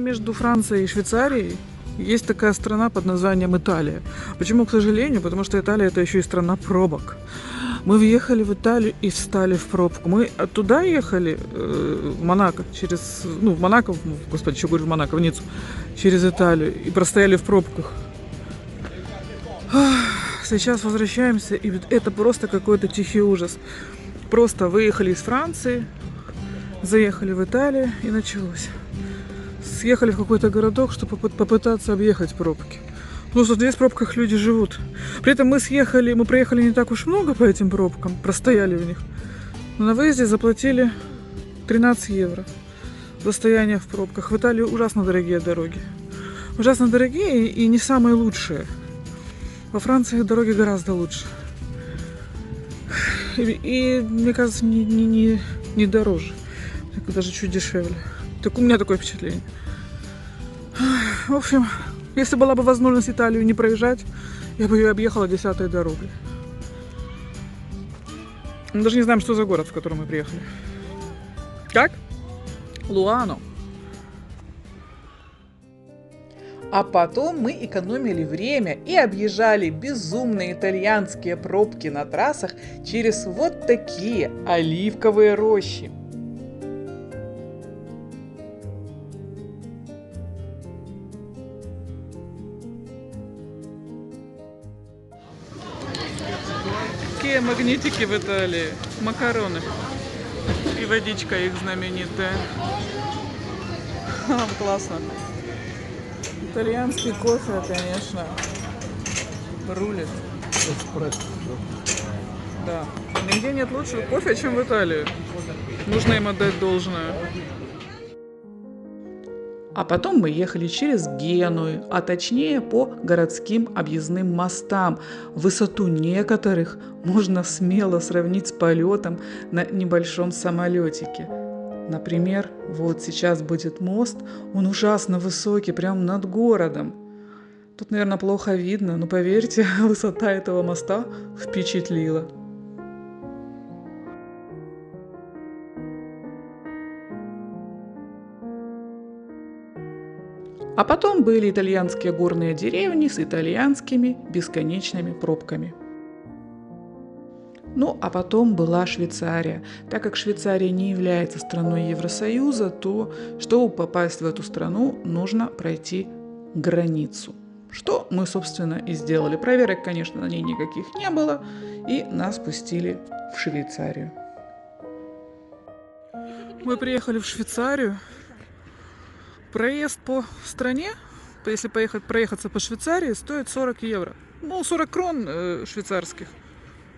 между Францией и Швейцарией есть такая страна под названием Италия. Почему, к сожалению? Потому что Италия это еще и страна пробок. Мы въехали в Италию и встали в пробку. Мы оттуда ехали, в Монако, в Монако, господи, еще говорю в Монако, в Ниццу, через Италию, и простояли в пробках. Сейчас возвращаемся, и это просто какой-то тихий ужас. Просто выехали из Франции, заехали в Италию, и началось. Съехали в какой-то городок, чтобы попытаться объехать пробки. Ну, что здесь в пробках люди живут. При этом мы проехали не так уж много по этим пробкам, простояли в них. Но на выезде заплатили 13 евро за стояние в пробках. В Италии ужасно дорогие дороги. Ужасно дорогие и не самые лучшие. Во Франции дороги гораздо лучше. И мне кажется, не дороже. Даже чуть дешевле. Так у меня такое впечатление. В общем, если была бы возможность Италию не проезжать, я бы ее объехала 10-й дорогой. Мы даже не знаем, что за город, в котором мы приехали. Как? Луано. А потом мы экономили время и объезжали безумные итальянские пробки на трассах через вот такие оливковые рощи. Какие магнитики в Италии. Макароны. И водичка их знаменитая. Классно. Итальянский кофе, конечно, рулит. Эспрессо. Да. Нигде нет лучшего кофе, чем в Италии. Нужно им отдать должное. А потом мы ехали через Геную, а точнее по городским объездным мостам. Высоту некоторых можно смело сравнить с полетом на небольшом самолетике. Например, вот сейчас будет мост, он ужасно высокий, прямо над городом. Тут, наверное, плохо видно, но поверьте, высота этого моста впечатлила. А потом были итальянские горные деревни с итальянскими бесконечными пробками. Ну, а потом была Швейцария. Так как Швейцария не является страной Евросоюза, то, чтобы попасть в эту страну, нужно пройти границу. Что мы, собственно, и сделали. Проверок, конечно, на ней никаких не было, и нас пустили в Швейцарию. Мы приехали в Швейцарию. Проезд по стране, если проехаться по Швейцарии, стоит 40 евро. Ну, 40 крон швейцарских.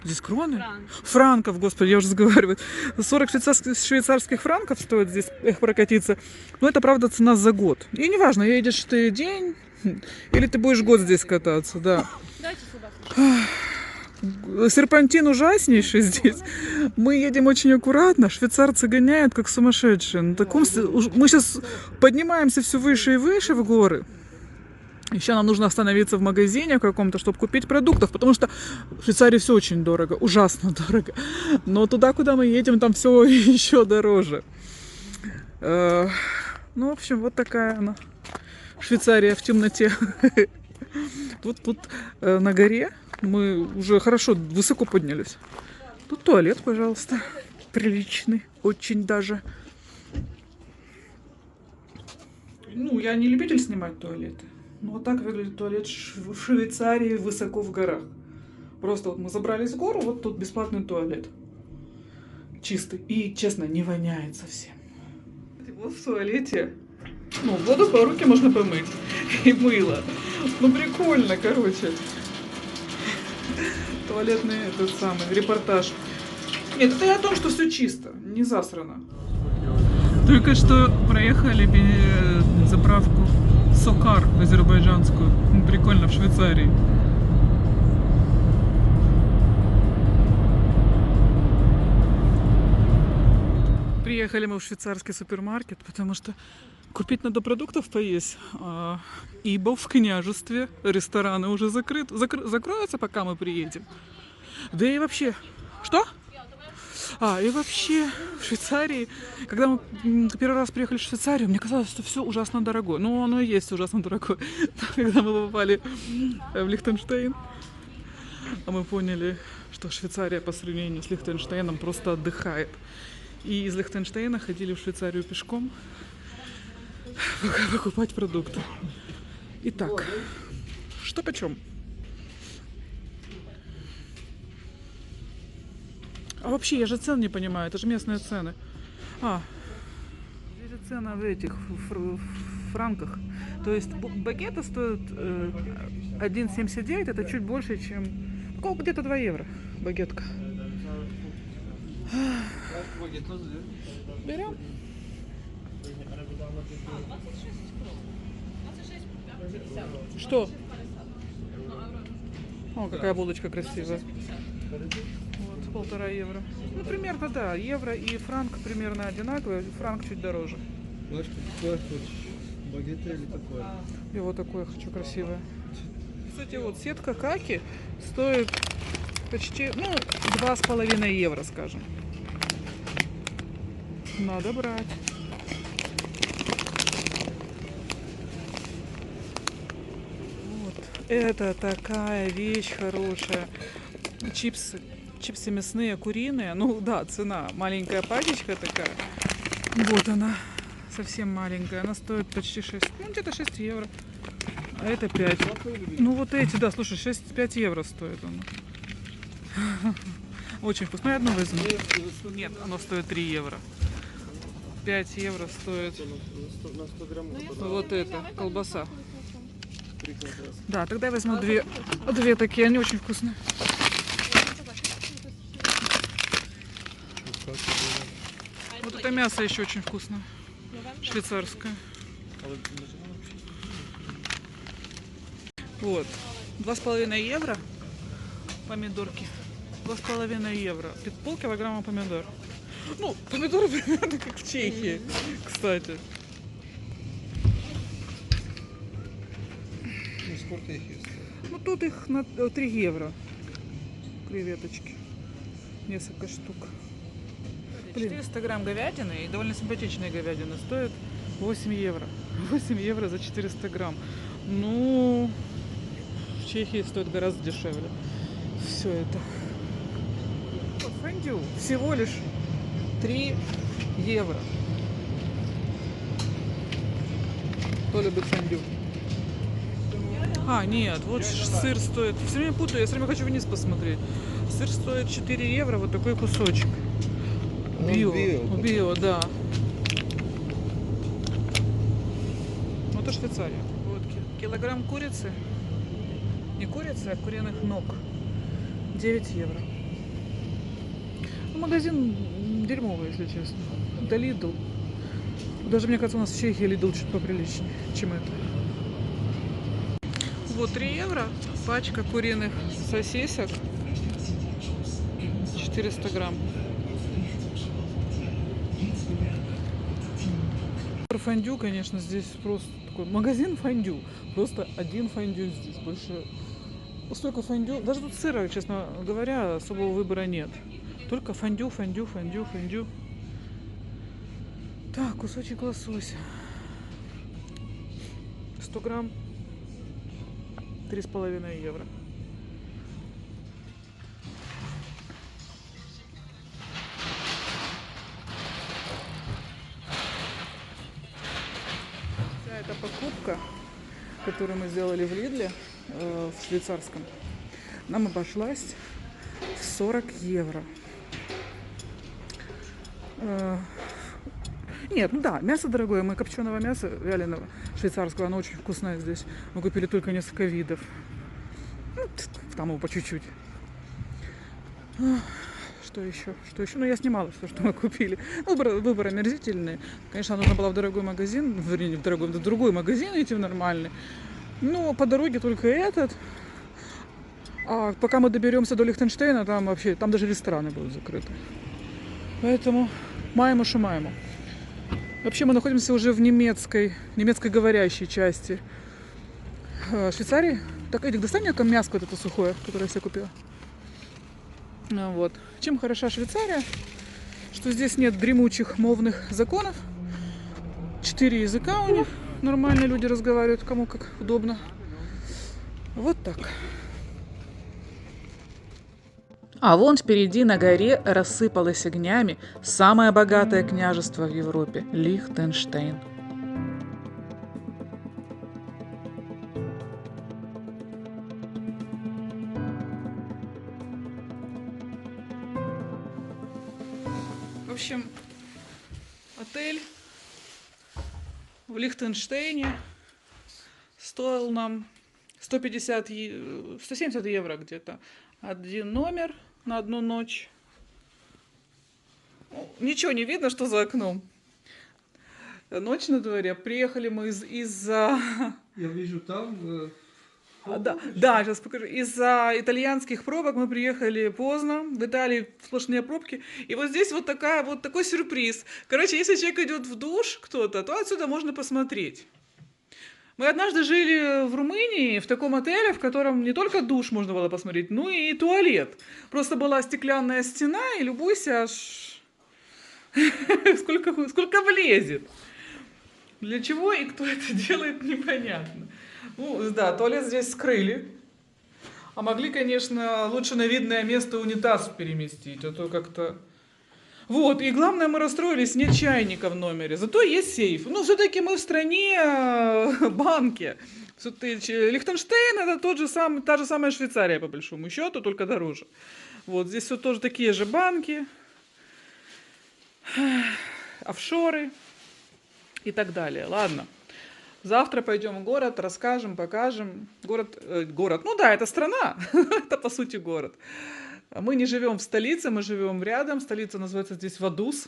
Здесь кроны? Франков, господи, я уже разговариваю. 40 швейцарских франков стоит здесь прокатиться. Но это, правда, цена за год. И неважно, едешь ты день, или ты будешь год здесь кататься, да. Серпантин ужаснейший здесь. Мы едем очень аккуратно. Швейцарцы гоняют, как сумасшедшие. Мы сейчас поднимаемся все выше и выше в горы. Еще нам нужно остановиться в магазине каком-то, чтобы купить продуктов, потому что в Швейцарии все очень дорого, ужасно дорого. Но туда, куда мы едем, там все еще дороже. Ну, в общем, вот такая она. Швейцария в темноте. Тут на горе мы уже хорошо, высоко поднялись. Тут туалет, пожалуйста, приличный, очень даже. Ну, я не любитель снимать туалеты. Ну, вот так выглядит туалет в Швейцарии высоко в горах. Просто вот мы забрались в гору, вот тут бесплатный туалет. Чистый. И, честно, не воняет совсем. Вот в туалете, ну, воду по руке можно помыть. И мыло. Ну, прикольно, короче. Туалетный репортаж. Нет, это и о том, что все чисто, не засрано. Только что проехали заправку Сокар азербайджанскую. Прикольно, в Швейцарии. Приехали мы в швейцарский супермаркет, потому что купить надо продуктов поесть. Ибо в княжестве рестораны уже закроются, пока мы приедем. Да и вообще... Что? И вообще в Швейцарии, когда мы первый раз приехали в Швейцарию, мне казалось, что все ужасно дорогое. Ну, оно и есть ужасно дорогое. Когда мы попали в Лихтенштейн, мы поняли, что Швейцария по сравнению с Лихтенштейном просто отдыхает. И из Лихтенштейна ходили в Швейцарию пешком покупать продукты. Итак, что почем? А вообще, я же цен не понимаю, это же местные цены. Здесь же цены в этих франках. То есть багеты стоят 1,79, это чуть больше, чем... Где-то 2 евро багетка. Берем. Что? О, какая булочка красивая. Вот, 1,5 евро. Ну, примерно, да. Евро и франк примерно одинаковые. Франк чуть дороже. Какое хочешь? Багет или такое? И вот такое хочу красивое. Кстати, вот сетка каки стоит почти, 2,5 евро, скажем. Надо брать. Вот. Это такая вещь хорошая. Чипсы мясные, куриные. Ну да, цена. Маленькая пачечка такая. Вот она. Совсем маленькая. Она стоит почти 6. Где-то 6 евро. А это 5. Ну вот эти, да, слушай, 5 евро стоит оно. Очень вкусно. Я одну возьму. Нет, оно стоит 3 евро. 5 евро стоит На 100 грамм. вот это, колбаса. Да, тогда я возьму две такие, они очень вкусные. Вот это мясо еще очень вкусное. Швейцарское. Вот. 2,5 евро помидорки. 2,5 евро. Полкилограмма помидор. Ну, помидоры примерно как в Чехии, кстати. Ну, сколько их есть? Ну, тут их на 3 евро. Креветочки. Несколько штук. 400 грамм говядины, и довольно симпатичные говядины, стоят 8 евро. 8 евро за 400 грамм. Ну, в Чехии стоит гораздо дешевле. Все это. Фондю всего лишь 3 евро. Кто любит фондю? Нет, вот сыр стоит. Все время путаю, я все время хочу вниз посмотреть. Сыр стоит 4 евро, вот такой кусочек. Био, да. Ну, это Швейцария. Вот килограмм курицы. Не курицы, а куриных ног. 9 евро. Ну, магазин дерьмовый, если честно. Это Lidl. Даже, мне кажется, у нас в Чехии Lidl чуть поприличнее, чем это. Вот 3 евро. Пачка куриных сосисок. 400 грамм. Фондю, конечно, здесь просто такой магазин фондю. Просто один фондю здесь. Больше столько фондю. Даже тут сыра, честно говоря, особого выбора нет. Только фондю. Так, кусочек лосося. 100 грамм. 3,5 евро. Эта покупка, которую мы сделали в Лидле, в швейцарском, нам обошлась в 40 евро. Нет, ну да, мясо дорогое. Мы копченого мяса вяленого швейцарского, оно очень вкусное здесь. Мы купили только несколько видов. Ну, там его по чуть-чуть. Что еще? Ну, я снимала все, что мы купили. Выбор омерзительный. Конечно, нужно было в дорогой магазин, вернее, в другой магазин идти, в нормальный. Но по дороге только этот. А пока мы доберемся до Лихтенштейна, там даже рестораны будут закрыты. Поэтому маемо. Вообще мы находимся уже в немецкоговорящей части Швейцарии. Так, Эдик, достань мне мяско вот это сухое, которое я себе купила. Вот. Чем хороша Швейцария? что здесь нет дремучих мовных законов. 4 языка у них. Нормально люди разговаривают, кому как удобно. Вот так. А вон впереди на горе рассыпалось огнями самое богатое княжество в Европе – Лихтенштейн. В общем, отель в Лихтенштейне стоил нам 170 евро где-то. Один номер на одну ночь. Ничего не видно, что за окном. Ночь на дворе. Приехали мы из-за... Я вижу там... Да, сейчас покажу. Из-за итальянских пробок мы приехали поздно. В Италии сплошные пробки. И вот здесь вот такой сюрприз. Короче, если человек идет в душ, кто-то, то отсюда можно посмотреть. Мы однажды жили в Румынии, в таком отеле, в котором не только душ можно было посмотреть, но и туалет. Просто была стеклянная стена, и любуйся аж сколько влезет. Для чего и кто это делает, непонятно. Ну, да, туалет здесь скрыли. А могли, конечно, лучше на видное место унитаз переместить, а то как-то... Вот, и главное, мы расстроились, нет чайника в номере, зато есть сейф. Ну, все-таки мы в стране банки. Лихтенштейн — это та же самая Швейцария, по большому счету, только дороже. Вот, здесь все тоже такие же банки, офшоры и так далее. Ладно, завтра пойдем в город, расскажем, покажем. Город, ну да, это страна, это по сути город. Мы не живем в столице, мы живем рядом. Столица называется здесь Вадус.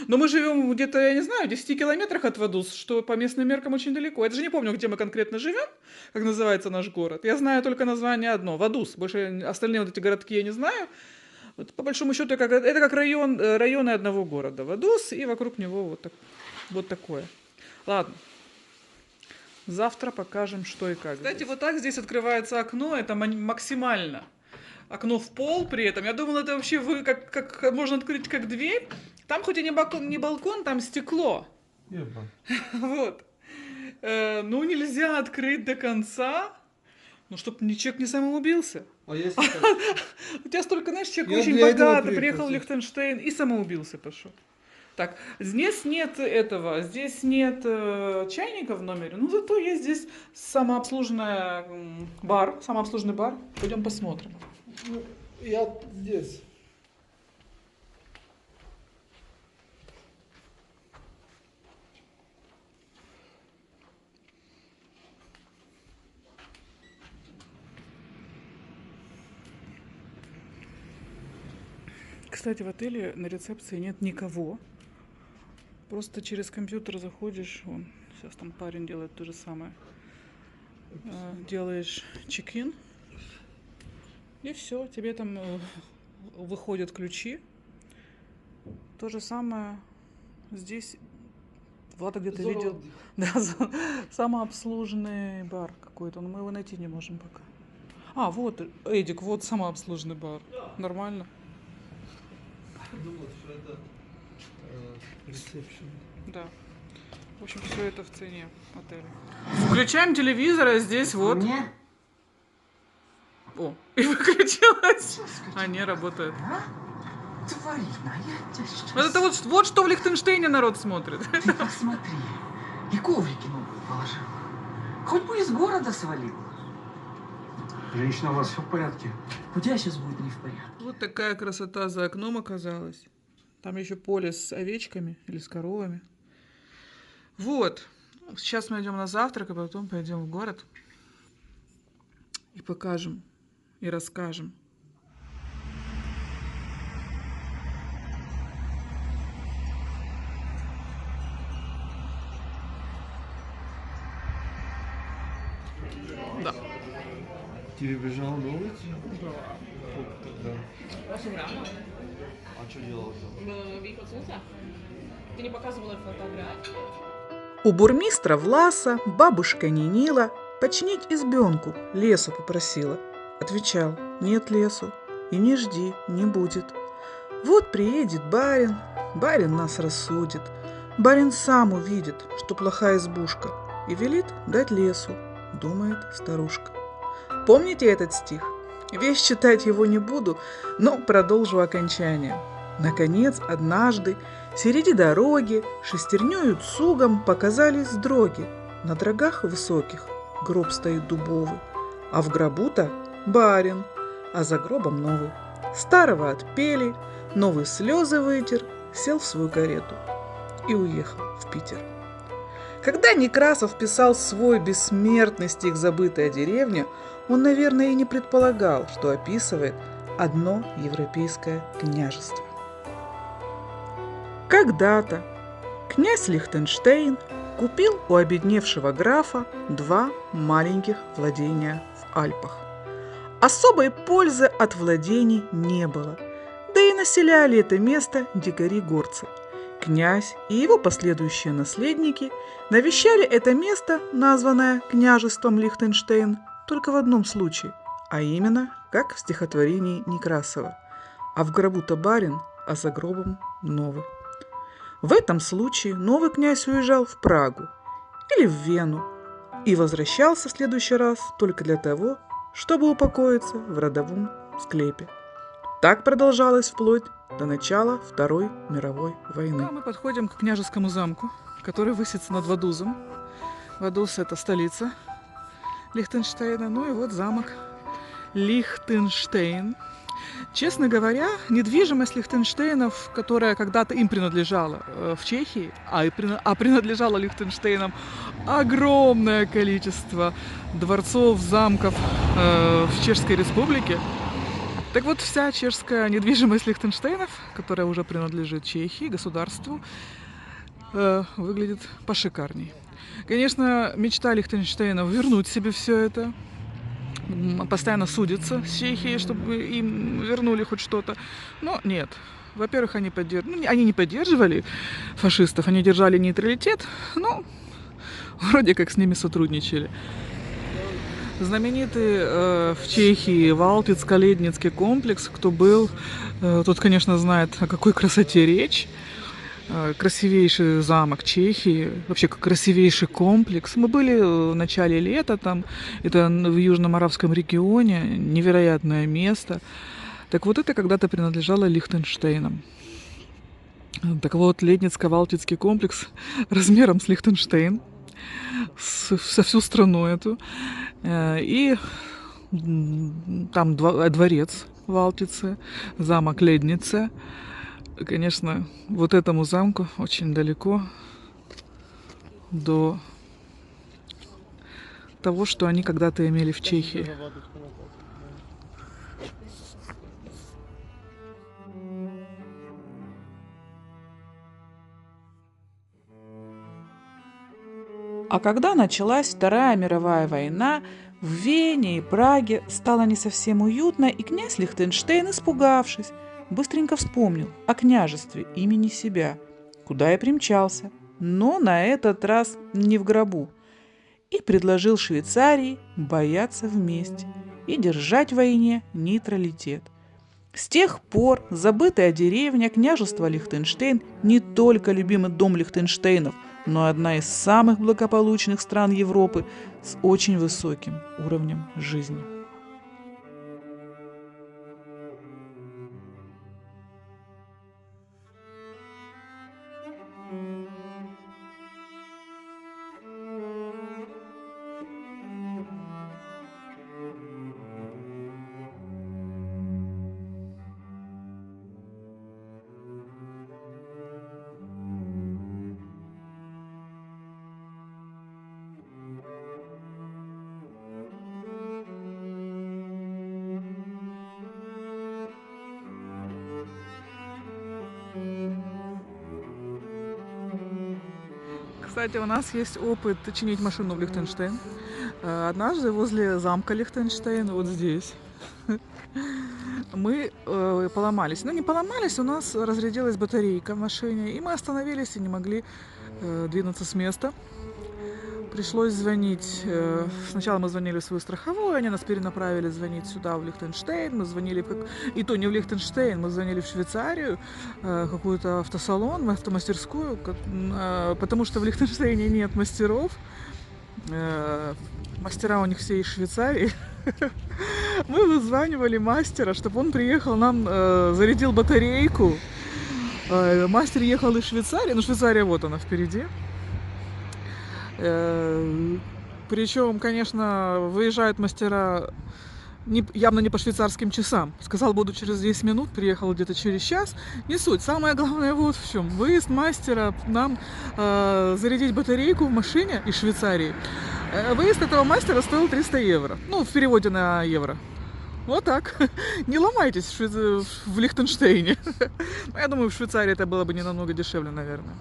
Но мы живем где-то, я не знаю, в 10 километрах от Вадус, что по местным меркам очень далеко. Я даже не помню, где мы конкретно живем, как называется наш город. Я знаю только название одно — Вадус. Больше остальные вот эти городки я не знаю. Вот, по большому счету, это как районы одного города. Вадус, и вокруг него вот такое. Ладно. Завтра покажем, что и как. Кстати, вот так здесь открывается окно. Это максимально. Окно в пол при этом. Я думала, это вообще как можно открыть как дверь. Там хоть и не балкон, там стекло. Вот. Ну, нельзя открыть до конца, ну, чтобы человек не самоубился. А если У тебя столько, знаешь, человек очень богатый, приехал в Лихтенштейн и самоубился пошел. Так, здесь нет здесь нет чайника в номере, но зато есть здесь самообслуженный бар. Пойдем посмотрим. Ну, я здесь. Кстати, в отеле на рецепции нет никого. Просто через компьютер заходишь, вон, сейчас там парень делает то же самое. Делаешь чек-ин, и все, тебе там выходят ключи. То же самое здесь. Влада где-то видел. Да, самообслуженный бар какой-то, но мы его найти не можем пока. А, вот, Эдик, вот самообслуженный бар. Нормально. Думал, что это ресепшн. Да. В общем, все это в цене отеля. Включаем телевизор, а здесь вот. Мне? О, и выключилась. А, не работает. Тварина, я тебя сейчас... Вот это вот что в Лихтенштейне народ смотрит. Ты посмотри. И коврики новые положил. Хоть бы из города свалил. Женщина, у вас все в порядке? У тебя сейчас будет не в порядке. Вот такая красота за окном оказалась. Там еще поле с овечками или с коровами. Вот. Сейчас мы идем на завтрак, а потом пойдем в город. И покажем, и расскажем. Да. Перебежал на улицу? Да. А что делал там? Ты не показывала фотографии? У бурмистра Власа бабушка Нинила починить избенку, лесу попросила. Отвечал: нет лесу, и не жди, не будет. Вот приедет барин, барин нас рассудит. Барин сам увидит, что плохая избушка, и велит дать лесу, думает старушка. Помните этот стих? Весь читать его не буду, но продолжу окончание. Наконец, однажды, среди дороги, шестернёю цугом показались дроги. На дрогах высоких гроб стоит дубовый, а в гробу-то барин, а за гробом новый. Старого отпели, новый слезы вытер, сел в свою карету и уехал в Питер. Когда Некрасов писал свой бессмертный стих «Забытая деревня», он, наверное, и не предполагал, что описывает одно европейское княжество. Когда-то князь Лихтенштейн купил у обедневшего графа 2 маленьких владения в Альпах. Особой пользы от владений не было, да и населяли это место дикари-горцы. Князь и его последующие наследники навещали это место, названное княжеством Лихтенштейн, только в одном случае, а именно, как в стихотворении Некрасова: «А в гробу-то барин, а за гробом новый». В этом случае новый князь уезжал в Прагу или в Вену и возвращался в следующий раз только для того, чтобы упокоиться в родовом склепе. Так продолжалось вплоть до начала Второй мировой войны. Мы подходим к княжескому замку, который высится над Вадузом. Вадуз – это столица Лихтенштейна. Ну и вот замок Лихтенштейн. Честно говоря, недвижимость Лихтенштейнов, которая когда-то им принадлежала в Чехии, а принадлежала Лихтенштейнам огромное количество дворцов, замков в Чешской Республике. Так вот, вся чешская недвижимость Лихтенштейнов, которая уже принадлежит Чехии, государству, выглядит пошикарней. Конечно, мечта Лихтенштейнов вернуть себе все это. Постоянно судятся с Чехией, чтобы им вернули хоть что-то. Но нет. Во-первых, они не поддерживали фашистов, они держали нейтралитет, но вроде как с ними сотрудничали. Знаменитый в Чехии Валтиц-Каледницкий комплекс. Кто был, тот, конечно, знает, о какой красоте речь. Красивейший замок Чехии, вообще красивейший комплекс. Мы были в начале лета там, это в Южном Арабском регионе, невероятное место. Так вот, это когда-то принадлежало Лихтенштейнам. Так вот, Ледницко-Валтицкий комплекс размером с Лихтенштейн, со всю страну эту. И там дворец Валтицы, замок Леднице. Конечно, вот этому замку очень далеко до того, что они когда-то имели в Чехии. А когда началась Вторая мировая война, в Вене и Праге стало не совсем уютно, и князь Лихтенштейн, испугавшись, быстренько вспомнил о княжестве имени себя, куда и примчался, но на этот раз не в гробу, и предложил Швейцарии бояться вместе и держать в войне нейтралитет. С тех пор забытая деревня княжества Лихтенштейн не только любимый дом Лихтенштейнов, но одна из самых благополучных стран Европы с очень высоким уровнем жизни. Кстати, у нас есть опыт чинить машину в Лихтенштейн. Однажды возле замка Лихтенштейн, вот здесь, мы поломались. Ну, не поломались, у нас разрядилась батарейка в машине, и мы остановились и не могли двинуться с места. пришлось звонить. Сначала мы звонили в свою страховую, они нас перенаправили звонить сюда, в Лихтенштейн. Мы звонили, и то не в Лихтенштейн, мы звонили в Швейцарию, какой-то автосалон, автомастерскую, потому что в Лихтенштейне нет мастеров. Мастера у них все из Швейцарии. Мы вызванивали мастера, чтобы он приехал, нам зарядил батарейку. Мастер ехал из Швейцарии, но Швейцария вот она впереди. Причем, конечно, выезжают мастера явно не по швейцарским часам. Сказал, буду через 10 минут, приехал где-то через час. Не суть. Самое главное вот в чем. Выезд мастера нам зарядить батарейку в машине из Швейцарии. Выезд этого мастера стоил 300 евро. Ну, в переводе на евро. Вот так. Не ломайтесь в Лихтенштейне. Я думаю, в Швейцарии это было бы не намного дешевле, наверное.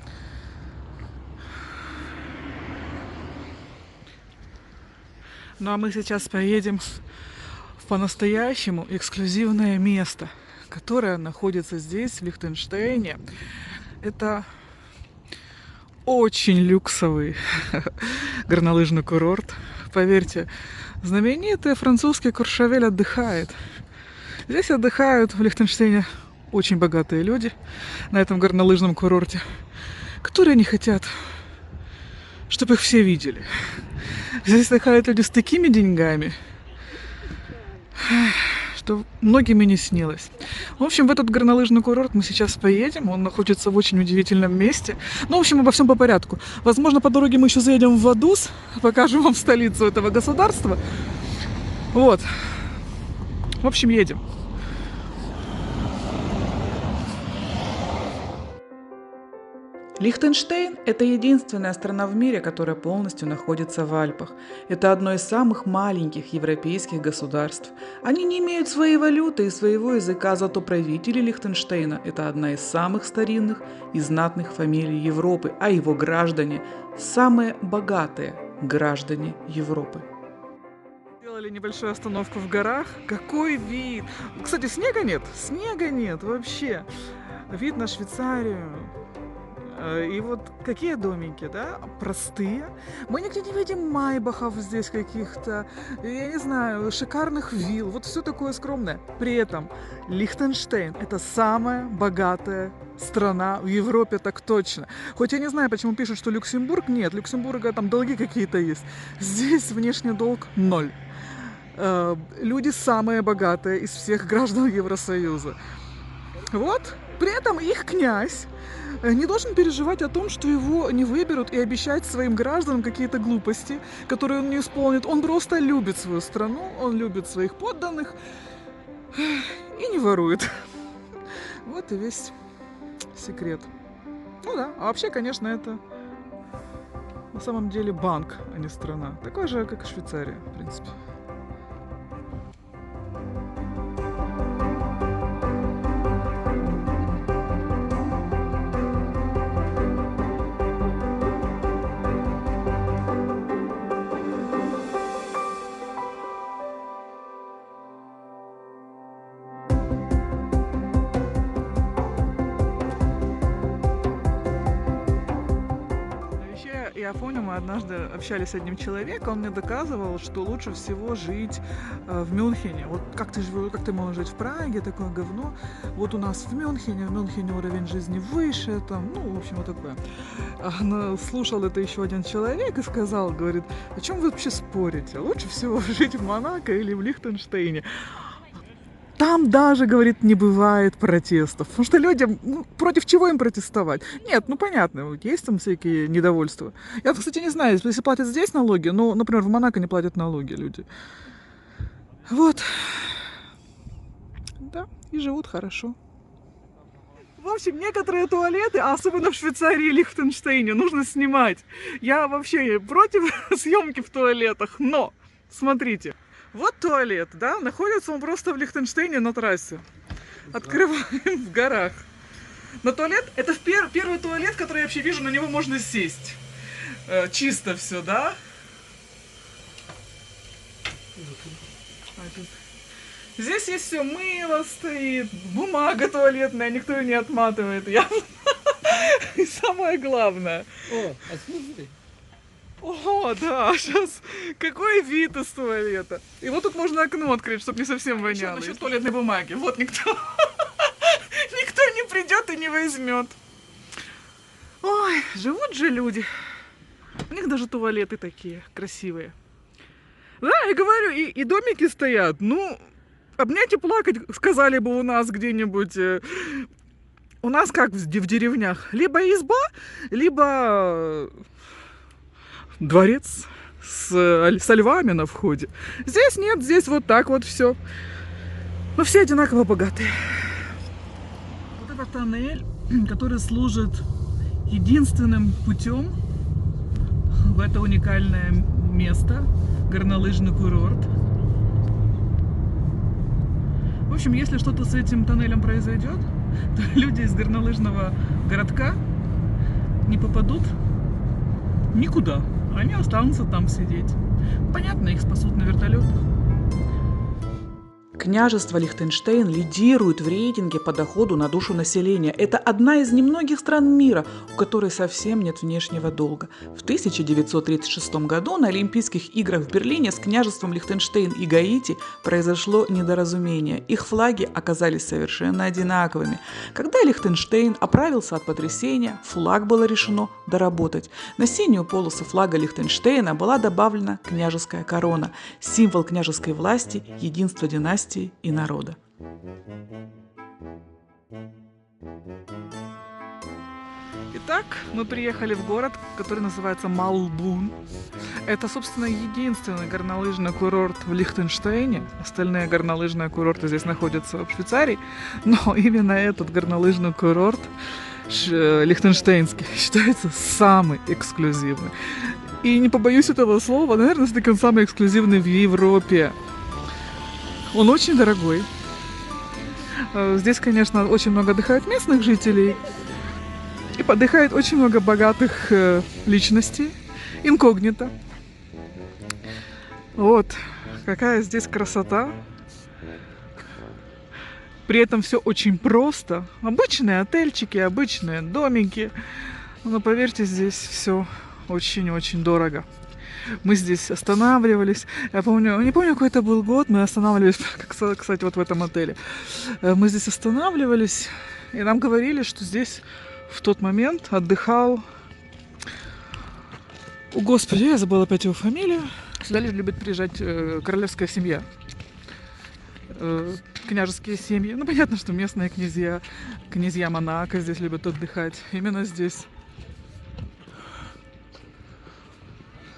Ну а мы сейчас поедем в по-настоящему эксклюзивное место, которое находится здесь, в Лихтенштейне. Это очень люксовый горнолыжный курорт. Поверьте, знаменитый французский Куршавель отдыхает. Здесь отдыхают в Лихтенштейне очень богатые люди на этом горнолыжном курорте, которые не хотят, чтобы их все видели. Здесь отдыхают люди с такими деньгами, что многим и не снилось. В общем, в этот горнолыжный курорт мы сейчас поедем. Он находится в очень удивительном месте. Ну, в общем, обо всем по порядку. Возможно, по дороге мы еще заедем в Вадус, покажем вам столицу этого государства. Вот. В общем, едем. Лихтенштейн – это единственная страна в мире, которая полностью находится в Альпах. Это одно из самых маленьких европейских государств. Они не имеют своей валюты и своего языка, зато правители Лихтенштейна – это одна из самых старинных и знатных фамилий Европы, а его граждане – самые богатые граждане Европы. Сделали небольшую остановку в горах. Какой вид! Кстати, снега нет? Снега нет вообще. Вид на Швейцарию. И вот какие домики, да, простые. Мы нигде не видим майбахов здесь каких-то, я не знаю, шикарных вилл. Вот все такое скромное. При этом Лихтенштейн – это самая богатая страна в Европе, так точно. Хоть я не знаю, почему пишут, что Люксембург. Нет, Люксембурга там долги какие-то есть. Здесь внешний долг 0. Люди самые богатые из всех граждан Евросоюза. Вот. При этом их князь не должен переживать о том, что его не выберут, и обещать своим гражданам какие-то глупости, которые он не исполнит. Он просто любит свою страну, он любит своих подданных и не ворует. Вот и весь секрет. Ну да, а вообще, конечно, это на самом деле банк, а не страна. Такой же, как и Швейцария, в принципе. Я помню, мы однажды общались с одним человеком, он мне доказывал, что лучше всего жить в Мюнхене. Вот как ты можешь жить в Праге, такое говно. Вот у нас в Мюнхене уровень жизни выше, там, ну, в общем, вот такое. Слушал это еще один человек и сказал, говорит, о чем вы вообще спорите? Лучше всего жить в Монако или в Лихтенштейне. Там даже, говорит, не бывает протестов. Потому что людям, ну, против чего им протестовать? Нет, ну понятно, есть там всякие недовольства. Я, кстати, не знаю, если платят здесь налоги, но, например, в Монако не платят налоги люди. Вот. Да, и живут хорошо. В общем, некоторые туалеты, а особенно в Швейцарии и Лихтенштейне, нужно снимать. Я вообще против съемки в туалетах, но смотрите. Вот туалет, да, находится он просто в Лихтенштейне на трассе. Открываем в горах. На туалет, это первый туалет, который я вообще вижу, на него можно сесть. Чисто все, да? Здесь есть все, мыло стоит, бумага туалетная, никто ее не отматывает. И самое главное. О, а смотри. О, да, сейчас какой вид из туалета. И вот тут можно окно открыть, чтобы не совсем воняло. Насчет туалетной бумаги. Вот никто не придет и не возьмет. Ой, живут же люди. У них даже туалеты такие красивые. Да, я говорю, и домики стоят. Ну, обнять и плакать, сказали бы у нас где-нибудь. У нас как в деревнях. Либо изба, либо дворец со львами на входе. Здесь нет, здесь вот так вот все. Но все одинаково богатые. Вот этот тоннель, который служит единственным путем в это уникальное место, горнолыжный курорт. В общем, если что-то с этим тоннелем произойдет, то люди из горнолыжного городка не попадут никуда. Они останутся там сидеть. Понятно, их спасут на вертолетах. Княжество Лихтенштейн лидирует в рейтинге по доходу на душу населения. Это одна из немногих стран мира, у которой совсем нет внешнего долга. В 1936 году на Олимпийских играх в Берлине с княжеством Лихтенштейн и Гаити произошло недоразумение. Их флаги оказались совершенно одинаковыми. Когда Лихтенштейн оправился от потрясения, флаг было решено доработать. На синюю полосу флага Лихтенштейна была добавлена княжеская корона, символ княжеской власти, единства династии и народа. Итак, мы приехали в город, который называется Малбун. Это, собственно, единственный горнолыжный курорт в Лихтенштейне. Остальные горнолыжные курорты здесь находятся в Швейцарии. Но именно этот горнолыжный курорт лихтенштейнский считается самый эксклюзивный. И не побоюсь этого слова, наверное, все-таки он самый эксклюзивный в Европе. Он очень дорогой. Здесь, конечно, очень много отдыхают местных жителей. И подыхает очень много богатых личностей. Инкогнито. Вот. Какая здесь красота. При этом все очень просто. Обычные отельчики, обычные домики. Но поверьте, здесь все очень-очень дорого. Мы здесь останавливались. Я помню, не помню, какой это был год, мы останавливались, кстати, вот в этом отеле. Мы здесь останавливались, и нам говорили, что здесь в тот момент отдыхал... О, Господи, я забыла опять его фамилию. Сюда любит приезжать королевская семья. Княжеские семьи. Ну, понятно, что местные князья Монако здесь любят отдыхать. Именно здесь.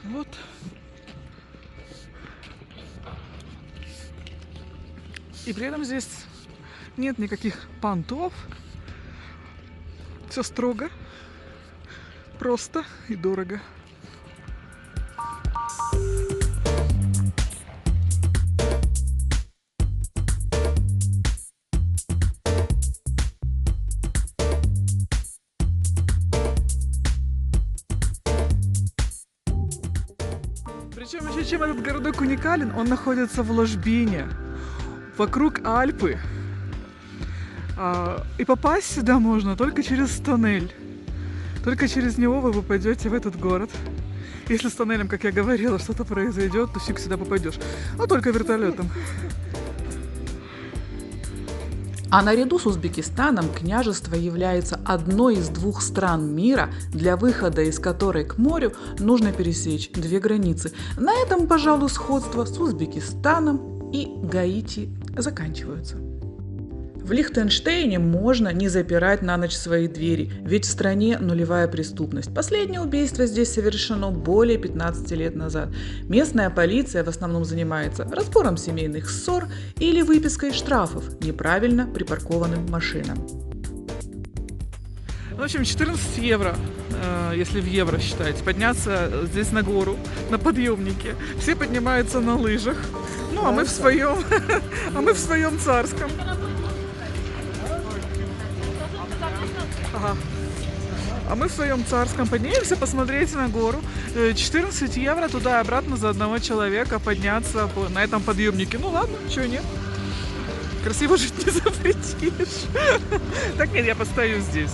Вот. И при этом здесь нет никаких понтов. Все строго, просто и дорого. Причем еще чем этот городок уникален, он находится в ложбине, вокруг Альпы. И попасть сюда можно только через тоннель. Только через него вы попадете в этот город. Если с тоннелем, как я говорила, что-то произойдет, то фиг сюда попадешь. Но только вертолетом. А наряду с Узбекистаном княжество является одной из двух стран мира, для выхода из которой к морю нужно пересечь две границы. На этом, пожалуй, сходство с Узбекистаном и Гаити заканчиваются. В Лихтенштейне можно не запирать на ночь свои двери, ведь в стране нулевая преступность. Последнее убийство здесь совершено более 15 лет назад. Местная полиция в основном занимается разбором семейных ссор или выпиской штрафов неправильно припаркованным машинам. В общем, 14 евро, если в евро считать, подняться здесь на гору, на подъемнике. Все поднимаются на лыжах. Ну, а мы в своем царском. Ага. А мы в своем царском поднимемся посмотреть на гору. 14 евро туда и обратно за одного человека подняться на этом подъемнике. Ну ладно, чего нет. Красиво жить не запретишь. Так нет, я постою здесь.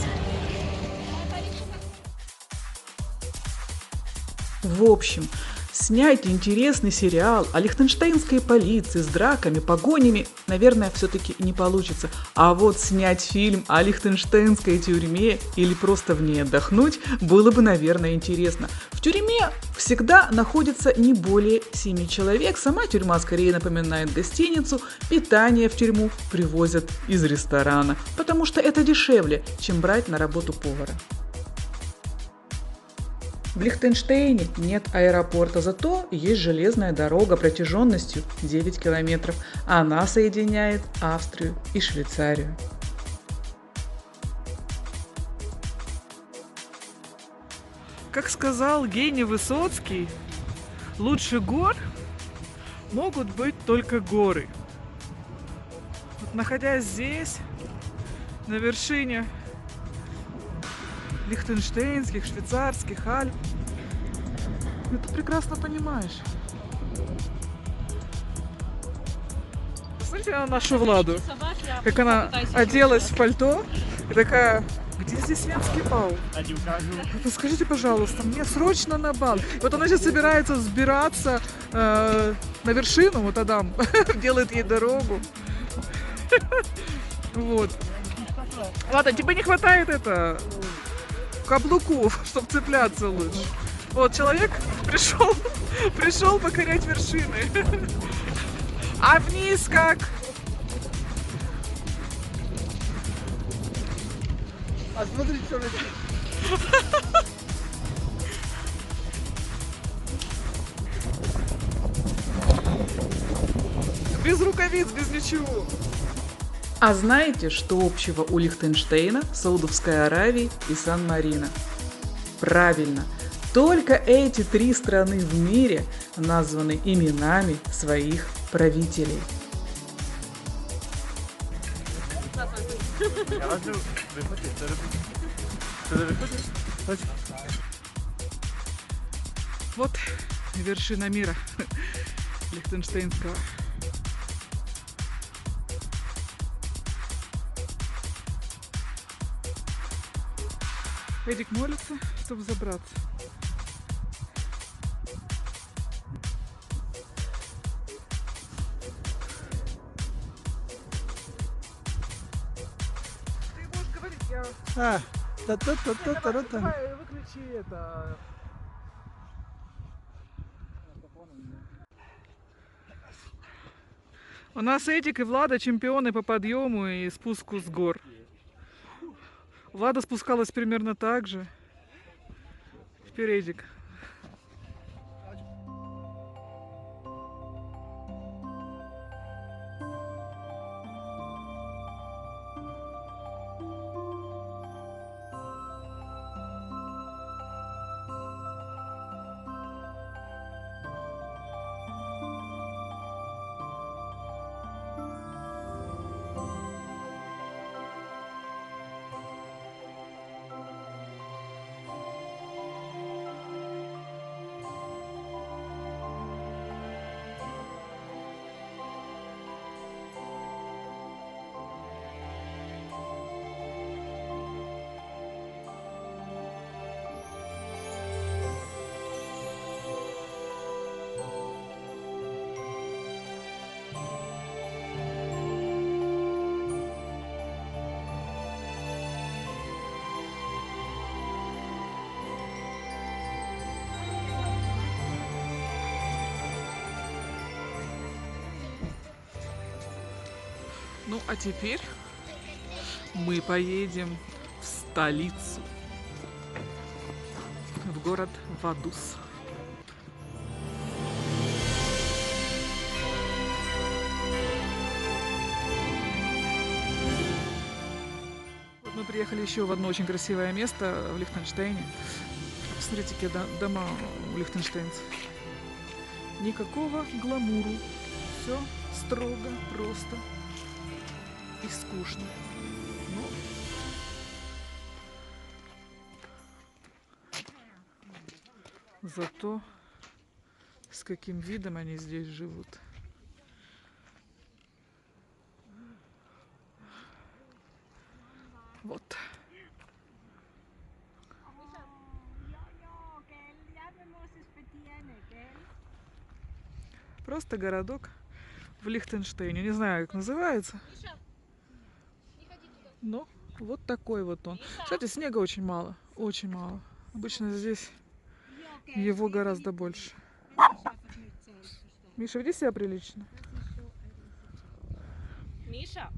В общем, снять интересный сериал о лихтенштейнской полиции с драками, погонями, наверное, все-таки не получится. А вот снять фильм о лихтенштейнской тюрьме или просто в ней отдохнуть было бы, наверное, интересно. В тюрьме всегда находится не более 7 человек. Сама тюрьма скорее напоминает гостиницу. Питание в тюрьму привозят из ресторана, потому что это дешевле, чем брать на работу повара. В Лихтенштейне нет аэропорта, зато есть железная дорога протяженностью 9 километров. Она соединяет Австрию и Швейцарию. Как сказал гений Высоцкий, лучше гор могут быть только горы. Вот, находясь здесь, на вершине лихтенштейнских, швейцарских Альп, ты прекрасно понимаешь. Посмотрите на нашу Владу, как она оделась в пальто и такая: где здесь Венский бал? Скажите, пожалуйста, мне срочно на бал. Вот она сейчас собирается взбираться на вершину, вот Адам делает ей дорогу. Вот. Ладно, тебе не хватает каблуков, чтобы цепляться лучше. Вот человек пришел покорять вершины. А вниз как? А смотри, что летит. Без рукавиц, без ничего. А знаете, что общего у Лихтенштейна, Саудовской Аравии и Сан-Марино? Правильно, только эти 3 страны в мире названы именами своих правителей. Вот вершина мира Лихтенштейнского. Эдик молится, чтобы забраться. Ты можешь говорить, я... Та-та-та-та-та-та. Давай, выключи это. У нас Эдик и Влада чемпионы по подъему и спуску с гор. Влада спускалась примерно так же. Теперь Эдик. Ну, а теперь мы поедем в столицу, в город Вадус. Вот мы приехали еще в одно очень красивое место в Лихтенштейне. Посмотрите, какие дома у лихтенштейнцев. Никакого гламуру. Все строго, просто и скучно. Но зато с каким видом они здесь живут. Вот. Joo, joo, kyllä. Ja me myös Просто городок в Лихтенштейне. Не знаю, как называется. Но вот такой вот он. Кстати, снега очень мало. Очень мало. Обычно здесь его гораздо больше. Миша, веди себя прилично. Миша?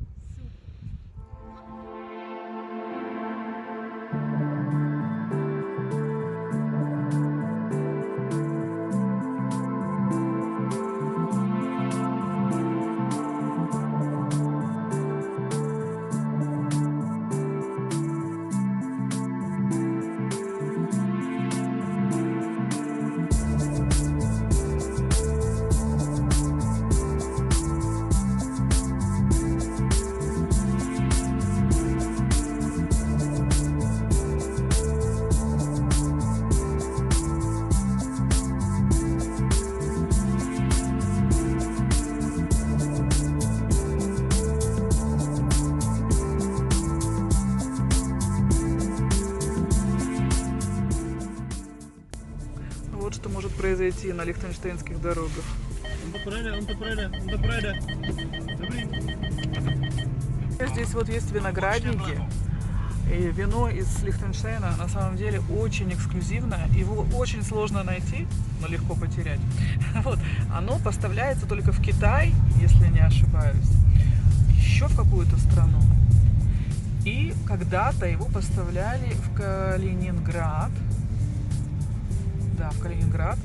Вот что может произойти на лихтенштейнских дорогах. Здесь вот есть виноградники. И вино из Лихтенштейна на самом деле очень эксклюзивное. Его очень сложно найти, но легко потерять. Вот. Оно поставляется только в Китай, если не ошибаюсь, еще в какую-то страну. И когда-то его поставляли в Калининград. Да, в Калининград.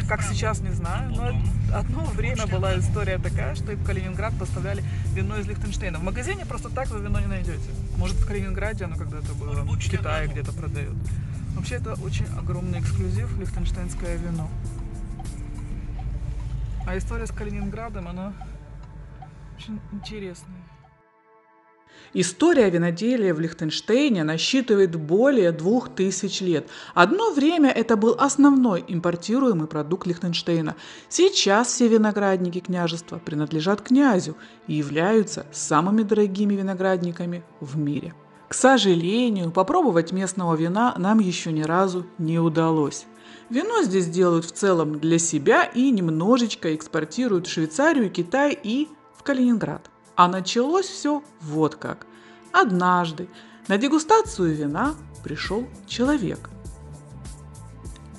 Как сейчас, не знаю, но одно время была история такая, что и в Калининград поставляли вино из Лихтенштейна. В магазине просто так вы вино не найдете. Может, в Калининграде оно когда-то было, в Китае где-то продают. Вообще, это очень огромный эксклюзив, лихтенштейнское вино. А история с Калининградом, она очень интересная. История виноделия в Лихтенштейне насчитывает более 2000 лет. Одно время это был основной импортируемый продукт Лихтенштейна. Сейчас все виноградники княжества принадлежат князю и являются самыми дорогими виноградниками в мире. К сожалению, попробовать местного вина нам еще ни разу не удалось. Вино здесь делают в целом для себя и немножечко экспортируют в Швейцарию, Китай и в Калининград. А началось все вот как. Однажды на дегустацию вина пришел человек.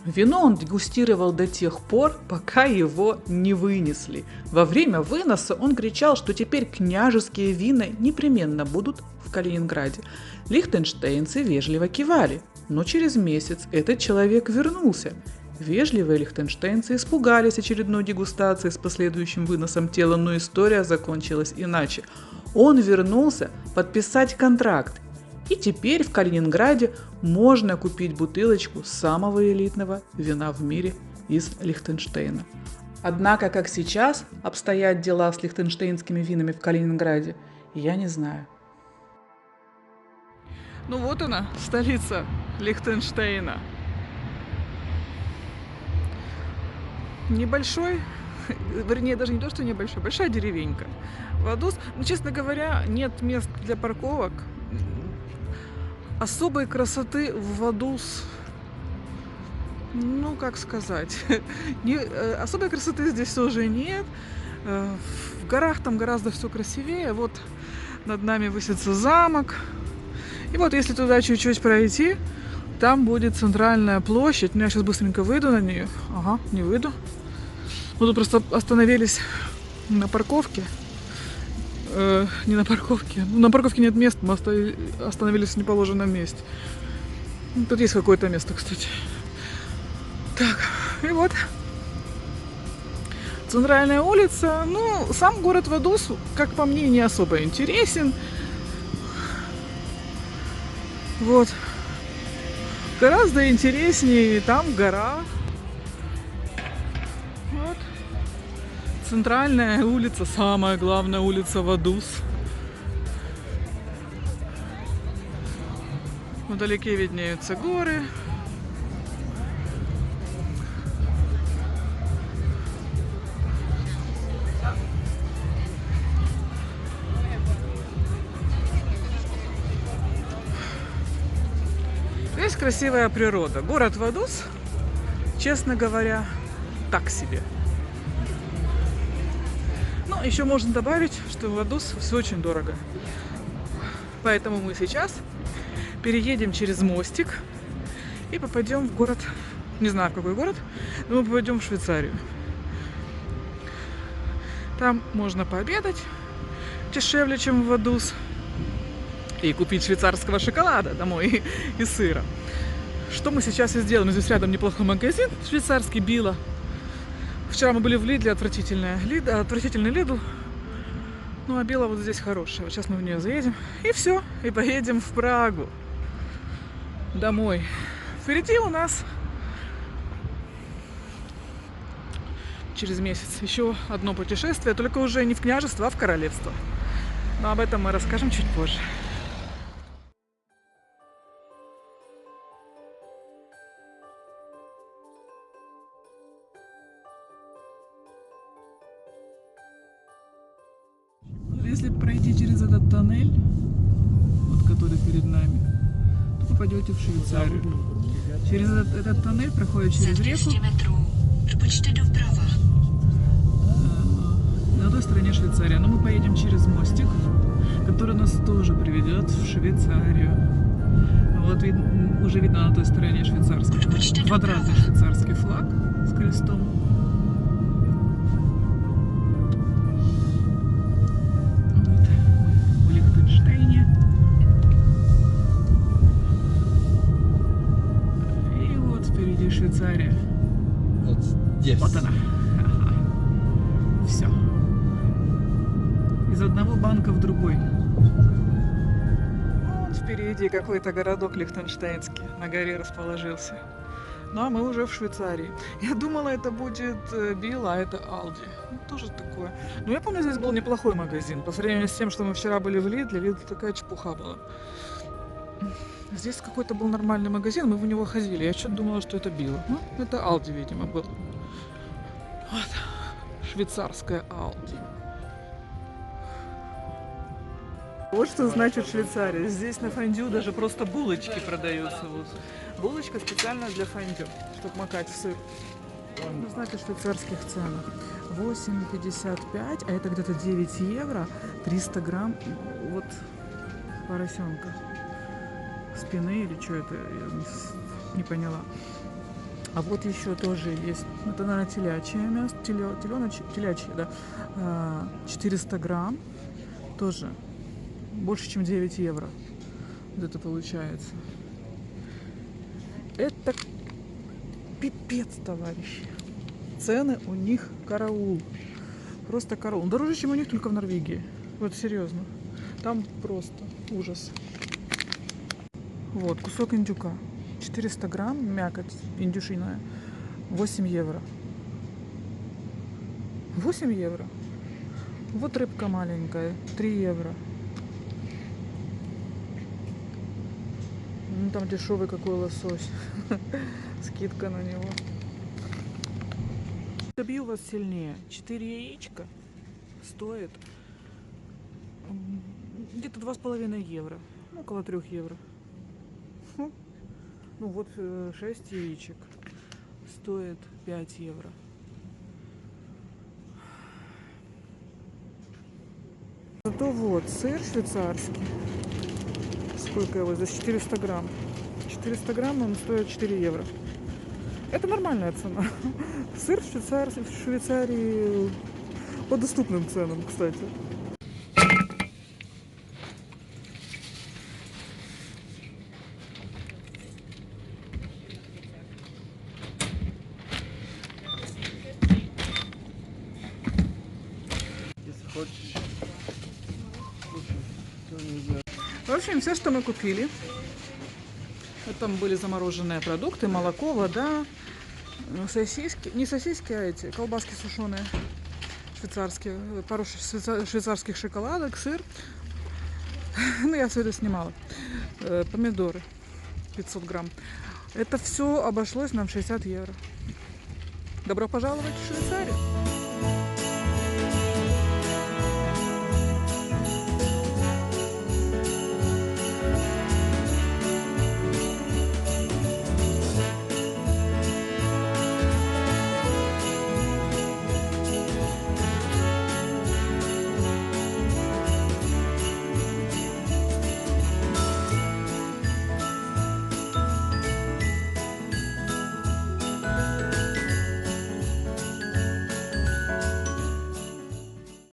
Вино он дегустировал до тех пор, пока его не вынесли. Во время выноса он кричал, что теперь княжеские вина непременно будут в Калининграде. Лихтенштейнцы вежливо кивали, но через месяц этот человек вернулся. Вежливые лихтенштейнцы испугались очередной дегустации с последующим выносом тела, но история закончилась иначе. Он вернулся подписать контракт, и теперь в Калининграде можно купить бутылочку самого элитного вина в мире из Лихтенштейна. Однако, как сейчас обстоят дела с лихтенштейнскими винами в Калининграде, я не знаю. Ну вот она, столица Лихтенштейна. Небольшой, вернее, даже не то, что небольшой, большая деревенька. Вадус, ну, честно говоря, нет мест для парковок. Особой красоты в Вадус, ну, как сказать, особой красоты здесь тоже нет. В горах там гораздо все красивее. Вот над нами высится замок. И вот если туда чуть-чуть пройти, там будет центральная площадь. Я сейчас быстренько выйду на нее. Ага, не выйду. Мы тут просто остановились на парковке. Не на парковке. На парковке нет места, мы остановились в неположенном месте. Тут есть какое-то место, кстати. Так, и вот. Центральная улица. Ну, сам город Вадус, как по мне, не особо интересен. Вот. Гораздо интереснее там гора. Вот. Центральная улица, самая главная улица Вадус. Вдалеке виднеются горы. Здесь красивая природа. Город Вадус, честно говоря, так себе. Но еще можно добавить, что в Вадус все очень дорого. Поэтому мы сейчас переедем через мостик и попадем в город, не знаю в какой город, но мы попадем в Швейцарию. Там можно пообедать дешевле, чем в Вадус, и купить швейцарского шоколада домой и сыра. Что мы сейчас и сделаем. Здесь рядом неплохой магазин швейцарский Билла. Вчера мы были в Лидле, отвратительный Лидл. Ну а Билла вот здесь хорошая. Вот сейчас мы в нее заедем. И все. И поедем в Прагу. Домой. Впереди у нас через месяц еще одно путешествие. Только уже не в княжество, а в королевство. Но об этом мы расскажем чуть позже. Если пройти через этот тоннель, вот который перед нами, то попадете в Швейцарию. Через этот тоннель проходит через реку. На той стороне Швейцария. Но мы поедем через мостик, который нас тоже приведет в Швейцарию. Вот уже видно на той стороне швейцарский, квадратный швейцарский флаг с крестом. Швейцария. Вот здесь. Вот она. Все. Из одного банка в другой. Вот впереди какой-то городок лихтенштейнский на горе расположился. Ну а мы уже в Швейцарии. Я думала, это будет Билла, а это Алди. Ну, тоже такое. Но я помню, здесь был неплохой магазин. По сравнению с тем, что мы вчера были в Лидле, Лидл такая чепуха была. Здесь какой-то был нормальный магазин, мы в него ходили. Я что-то думала, что это Билла. Ну, это Алди, видимо, был. Вот. Швейцарская Алди. Вот что значит Швейцария. Здесь на фондю даже просто булочки продаются. Вот. Булочка специально для фондю, чтобы макать в сыр. Ну, знаете, в швейцарских ценах. 8,55, а это где-то 9 евро, 300 грамм вот поросенка. Спины или что это, я не поняла. А вот еще тоже есть, это, наверное, телячье мясо, телячье, да, 400 грамм, тоже больше, чем 9 евро, вот это получается. Это пипец, товарищи. Цены у них караул, просто караул. Дороже, чем у них только в Норвегии, вот серьезно, там просто ужас. Вот, кусок индюка. 400 грамм, мякоть индюшиная. 8 евро. 8 евро. Вот рыбка маленькая. 3 евро. Ну, там дешевый какой лосось. Скидка на него. Добью вас сильнее. 4 яичка стоит где-то 2,5 евро. Около 3 евро. Ну вот 6 яичек стоит 5 евро. Зато вот сыр швейцарский. Сколько его здесь? 400 грамм. 400 грамм он стоит 4 евро. Это нормальная цена. Сыр в Швейцарии по доступным ценам, кстати. В общем, все, что мы купили. Там были замороженные продукты, молоко, вода, сосиски. Не сосиски, а эти колбаски сушеные, швейцарские. Пару швейцарских шоколадок, сыр. Ну, я все это снимала. Помидоры 500 грамм. Это все обошлось нам 60 евро. Добро пожаловать в Швейцарию!